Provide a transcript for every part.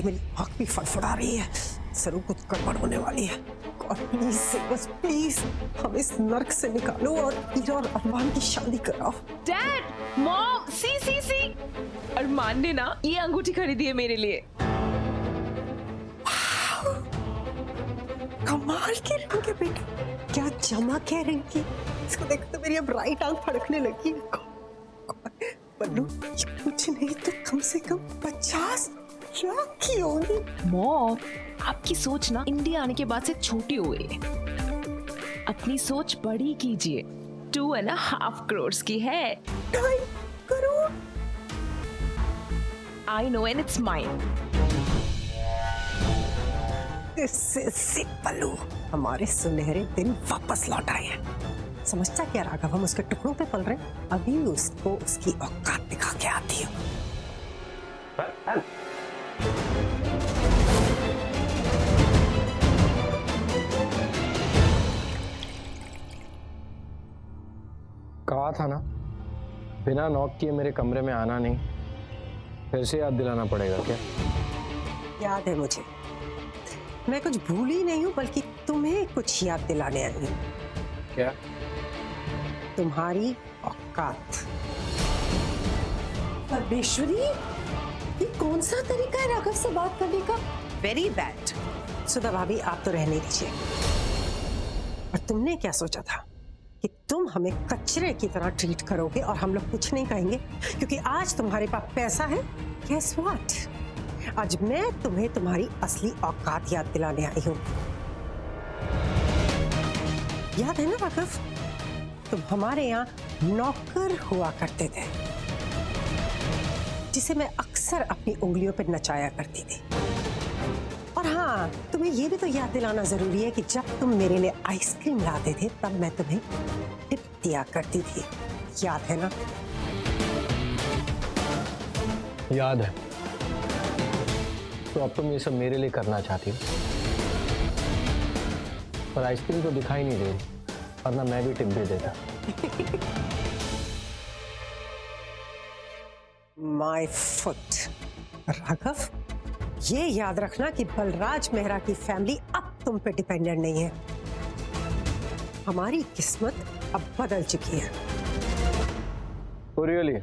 ये मेरी आँख भी फड़फड़ा रही है, जरूर कुछ गड़बड़ होने वाली है। God please save us, please हमें इस नर्क से निकालो और ईरा और अरमान की शादी कराओ। डैड, मॉम, सी अरमान ने ना ये अंगूठी खरीदी है मेरे लिए। कमाल के रंग है बेटा, क्या चमक है रंग की। इसको देख तो मेरी अब राइट आंख फड़कने लगी है। बल्लू, कुछ नहीं तो कम से कम 50 लाख की होगी। मॉम, आपकी सोच ना इंडिया आने के बाद से छोटी हो गई है। अपनी सोच बड़ी कीजिए। 2.5 करोड़ की है। 2.5 crore? I know and it's mine. बल्लू, हमारे सुनहरे दिन वापस लौट आए हैं। समझता क्या राघव, हम उसके टुकड़ों पे पल रहे हैं। अभी उसको उसकी औकात दिखा के आती हूँ। कहा था ना, बिना नॉक किए मेरे कमरे में आना नहीं। फिर से याद दिलाना पड़ेगा क्या? याद है मुझे, मैं कुछ भूली नहीं हूँ, बल्कि तुम्हें कुछ याद दिलाने आई हूँ। क्या? तुम्हारी औकात। परमेश्वरी, ये कौन सा तरीका है राघव से बात करने का? Very bad. सुधा भाभी, आप तो रहने दीजिए। और तुमने क्या सोचा था कि तुम हमें कचरे की तरह ट्रीट करोगे और हम लोग कुछ नहीं कहेंगे क्योंकि आज तुम्हारे पास पैसा है? Guess what? आज मैं तुम्हें तुम्हारी असली औकात याद दिलाने आई हूं। याद है ना राघव, तुम हमारे यहाँ नौकर हुआ करते थे, जिसे मैं अक्सर अपनी उंगलियों पर नचाया करती थी। और हाँ, तुम्हें यह भी तो याद दिलाना जरूरी है कि जब तुम मेरे लिए आइसक्रीम लाते थे तब मैं तुम्हें टिप दिया करती थी। याद है ना? याद है। तो अब तुम ये सब मेरे लिए करना चाहती हो, पर आइसक्रीम तो दिखाई नहीं दे रही, वरना मैं भी टिप दे देता। My foot. राघव, ये याद रखना कि बलराज मेहरा की फैमिली अब तुम पे डिपेंडेंट नहीं है। हमारी किस्मत अब बदल चुकी है। तो रियली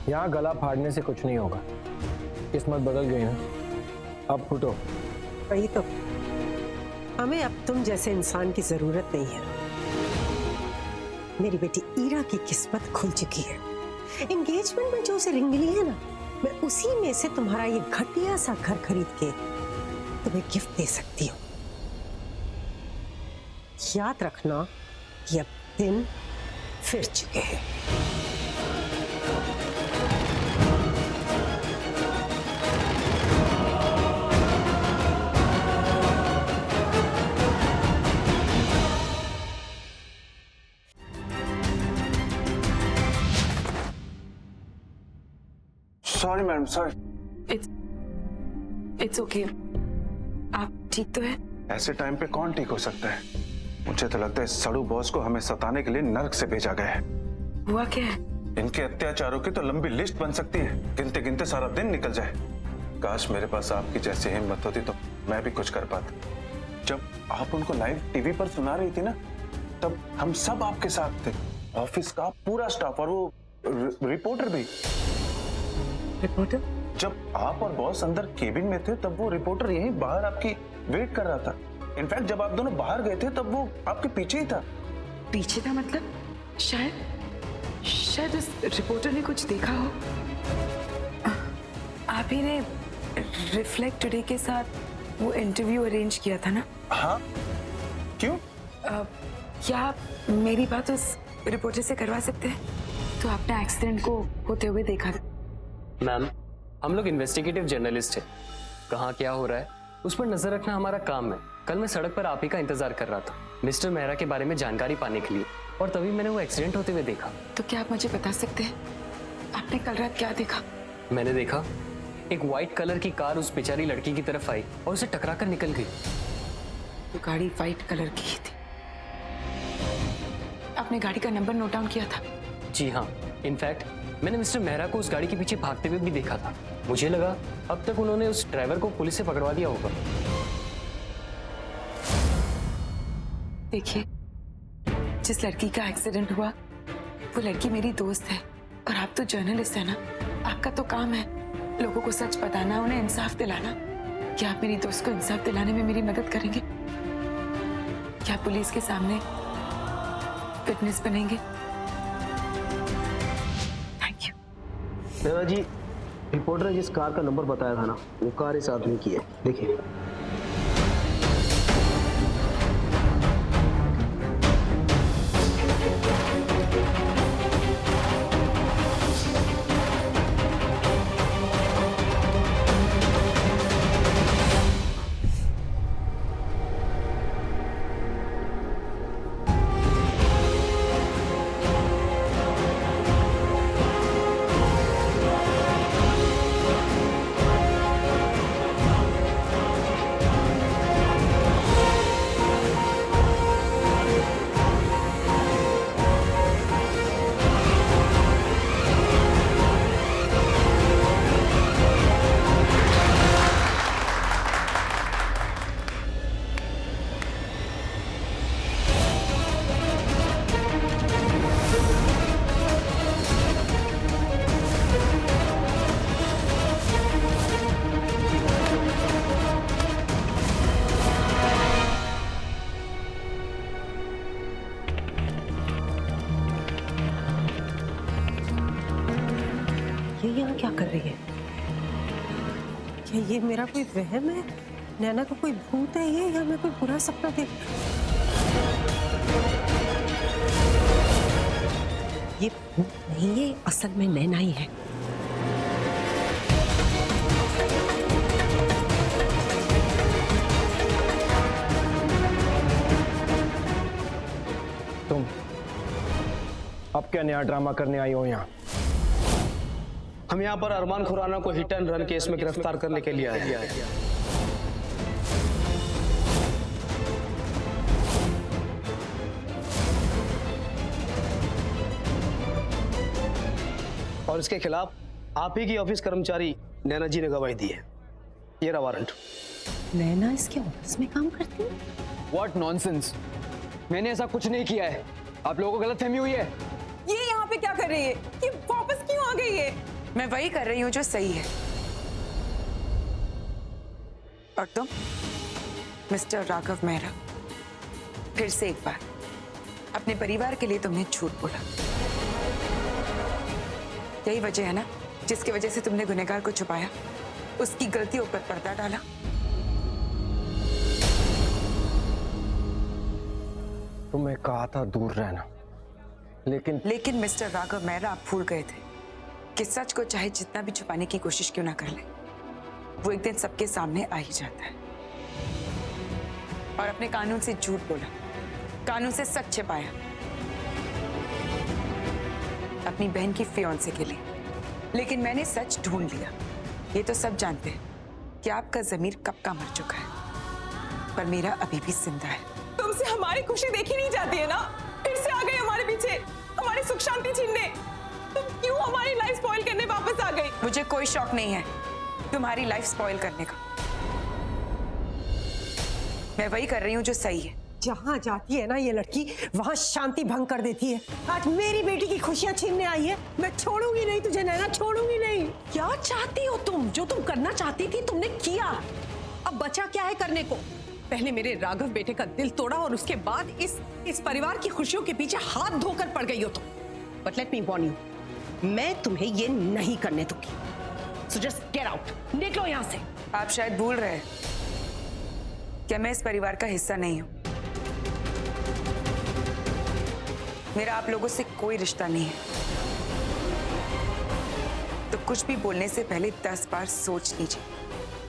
यहाँ गला फाड़ने से कुछ नहीं होगा। किस्मत बदल गई ना, अब फूटो। वही तो, हमें अब तुम जैसे इंसान की जरूरत नहीं है। मेरी बेटी ईरा की किस्मत खुल चुकी है। एंगेजमेंट में जो उसे रिंग मिली है ना, मैं उसी में से तुम्हारा ये घटिया सा घर खरीद के तुम्हें गिफ्ट दे सकती हूँ। याद रखना कि अब दिन फिर चुके हैं। Sorry madam, sorry. It's okay. आप ठीक तो है? ऐसे टाइम पे कौन ठीक हो सकता है? मुझे तो लगता है सड़ू बॉस को हमें सताने के लिए नर्क से भेजा गया है। हुआ क्या है? इनके अत्याचारों की तो लंबी लिस्ट बन सकती है, गिनते गिनते सारा दिन निकल जाए। काश मेरे पास आपकी जैसी हिम्मत होती तो मैं भी कुछ कर पाता। जब आप उनको लाइव टीवी पर सुना रही थी ना, तब हम सब आपके साथ थे, ऑफिस का पूरा स्टाफ और वो रिपोर्टर भी। रिपोर्टर? जब आप और बॉस अंदर केबिन में थे तब वो रिपोर्टर यहीं बाहर आपकी वेट कर रहा था। इनफैक्ट जब आप दोनों बाहर गए थे तब वो आपके पीछे ही था। पीछे था मतलब? शायद उस रिपोर्टर ने कुछ देखा हो। आप ही ने रिफ्लेक्ट टुडे के साथ वो इंटरव्यू अरेंज किया था ना? हाँ, क्यों? क्या आप मेरी बात उस रिपोर्टर से करवा सकते हैं? तो आपने एक्सीडेंट को होते हुए देखा था। मैम, हम लोग इन्वेस्टिगेटिव जर्नलिस्ट हैं। कहाँ क्या हो रहा है उस पर नजर रखना हमारा काम है। कल मैं सड़क पर आप ही का इंतजार कर रहा था मिस्टर मेहरा के बारे में जानकारी पाने के लिए, और तभी मैंने वो एक्सीडेंट होते हुए देखा। तो क्या आप मुझे बता सकते हैं आपने कल रात क्या देखा? मैंने देखा एक व्हाइट कलर की कार उस बेचारी लड़की की तरफ आई और उसे टकरा कर निकल गई। तो गाड़ी व्हाइट कलर की ही थी। आपने गाड़ी का नंबर नोट डाउन किया था? जी हाँ, इनफैक्ट मैंने मिस्टर मेहरा को उस गाड़ी के पीछे भागते हुए भी देखा था। मुझे लगा अब तक उन्होंने उस ड्राइवर को पुलिस से पकड़वा दिया होगा। देखिए, जिस लड़की का एक्सीडेंट हुआ वो लड़की मेरी दोस्त है, और आप तो जर्नलिस्ट है ना, आपका तो काम है लोगों को सच बताना, उन्हें इंसाफ दिलाना। क्या आप मेरी दोस्त को इंसाफ दिलाने में मेरी मदद करेंगे? क्या पुलिस के सामने विटनेस बनेंगे? Thank you. Naina ji, reporter ने जिस कार का नंबर बताया था ना, वो कार इस आदमी की है। देखिए। ये यहाँ क्या कर रही है? क्या ये मेरा कोई वहम है? नैना का कोई भूत है ये, या मैं कोई बुरा सपना देख? ये भूत नहीं, ये असल में नैना ही है। तुम अब क्या नया ड्रामा करने आई हो यहाँ? हम यहाँ पर अरमान खुराना को हिट एंड रन केस में गिरफ्तार करने के लिए आए हैं। और इसके खिलाफ आप ही की ऑफिस कर्मचारी नैना जी ने गवाही दी है। ये रहा वारंट। नैना इसके ऑफिस में काम करती है? What nonsense! मैंने ऐसा कुछ नहीं किया है। आप लोगों को गलतफहमी हुई है। ये यहाँ पे क्या कर रही है? ये वापस क्यों आ गई है? मैं वही कर रही हूँ जो सही है। और तुम मिस्टर राघव मेहरा, फिर से एक बार अपने परिवार के लिए तुमने झूठ बोला। यही वजह है ना जिसकी वजह से तुमने गुनहगार को छुपाया, उसकी गलतियों पर पर्दा डाला। तुम्हें कहा था दूर रहना, लेकिन मिस्टर राघव मेहरा, आप भूल गए थे कि सच को चाहे जितना भी छुपाने की कोशिश क्यों ना कर ले, वो एक दिन सबके सामने आ ही जाता है। और अपने कानून से झूठ बोला, कानून से सच छिपाया अपनी बहन की फियांसे के लिए। लेकिन मैंने सच ढूंढ लिया। ये तो सब जानते हैं कि आपका जमीर कब का मर चुका है, पर मेरा अभी भी जिंदा है। तुमसे हमारी खुशी देखी नहीं जाती है ना? फिर से आ गई हमारे पीछे, हमारी सुख शांति छीनने। तुम क्यों हमारी लाइफ स्पॉइल करने वापस आ गई? मुझे कोई शौक नहीं है तुम्हारी लाइफ स्पॉइल करने का। मैं वही कर रही हूँ जो सही है। जहाँ जाती है ना ये लड़की, वहाँ शांति भंग कर देती है। आज मेरी बेटी की खुशियाँ छीनने आई है। मैं छोड़ूंगी नहीं तुझे नैना, छोड़ूंगी नहीं। क्या चाहती हो तुम? जो तुम करना चाहती थी तुमने किया, अब बचा क्या है करने को? पहले मेरे राघव बेटे का दिल तोड़ा और उसके बाद इस परिवार की खुशियों के पीछे हाथ धोकर पड़ गई हो तुम। But let me Warne you, मैं तुम्हें ये नहीं करने दूंगी। सो जस्ट गेट आउट, निकलो यहाँ से। आप शायद भूल रहे हैं कि मैं इस परिवार का हिस्सा नहीं हूं। मेरा आप लोगों से कोई रिश्ता नहीं है, तो कुछ भी बोलने से पहले 10 बार सोच लीजिए,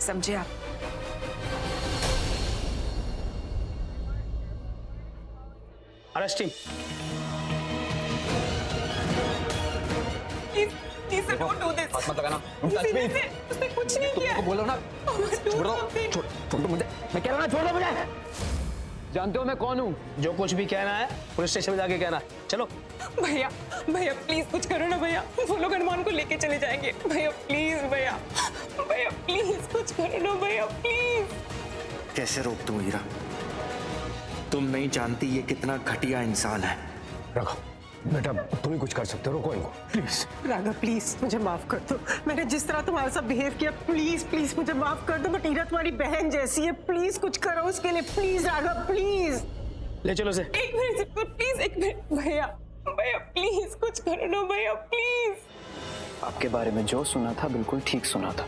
समझे आप? Arrest team. Please, don't do this. हाथ मत लगाना। उसने कुछ नहीं किया। बोलो ना। छोड़ दो। छोड़ दो मुझे। मैं कह रहा हूं ना, छोड़ दो मुझे। जानते हो मैं कौन हूँ? जो कुछ भी कहना है पुलिस स्टेशन में जाके कहना। चलो। भैया भैया प्लीज कुछ करो ना भैया, वो लोग अरमान को लेके चले जाएंगे। भैया प्लीज भैया, भैया प्लीज कुछ करो ना भैया प्लीज। कैसे रोक दूं हीरा? तुम नहीं जानती ये कितना घटिया इंसान है। राघव बेटा तुम ही कुछ कर सकते हो, रोको इनको प्लीज। राघव प्लीज मुझे माफ कर दो, मैंने जिस तरह तुम्हारे साथ बिहेव किया प्लीज प्लीज मुझे माफ कर दो। बट हीरा तुम्हारी बहन जैसी है, प्लीज कुछ करो उसके लिए, प्लीज राघव प्लीज। ले चलो से। एक मिनट प्लीज, एक मिनट भैया, भैया प्लीज कुछ करो ना भैया प्लीज। आपके बारे में जो सुना था बिल्कुल ठीक सुना था।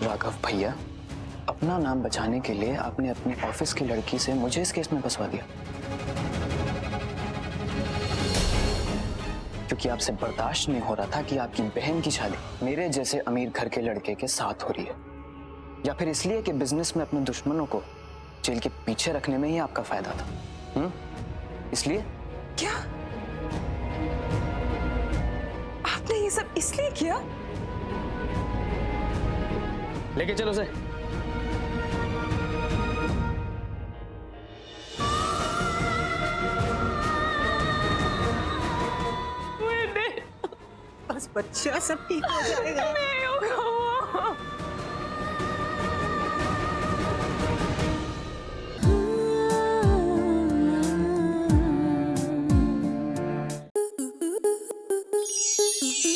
राघव भैया, अपना नाम बचाने के लिए आपने अपनी ऑफिस की लड़की से मुझे इस केस में फंसवा दिया, क्योंकि आपसे बर्दाश्त नहीं हो रहा था कि आपकी बहन की शादी मेरे जैसे अमीर घर के लड़के के साथ हो रही है, या फिर इसलिए कि बिजनेस में अपने दुश्मनों को जेल के पीछे रखने में ही आपका फायदा था। इसलिए क्या आपने ये सब इसलिए किया? लेके चलो से। बस बच्चा सब ठीक हो जाएगा। नहीं होगा।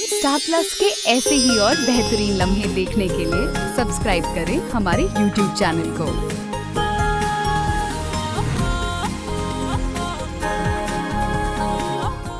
स्टार प्लस के ऐसे ही और बेहतरीन लम्हे देखने के लिए सब्सक्राइब करें हमारे YouTube चैनल को।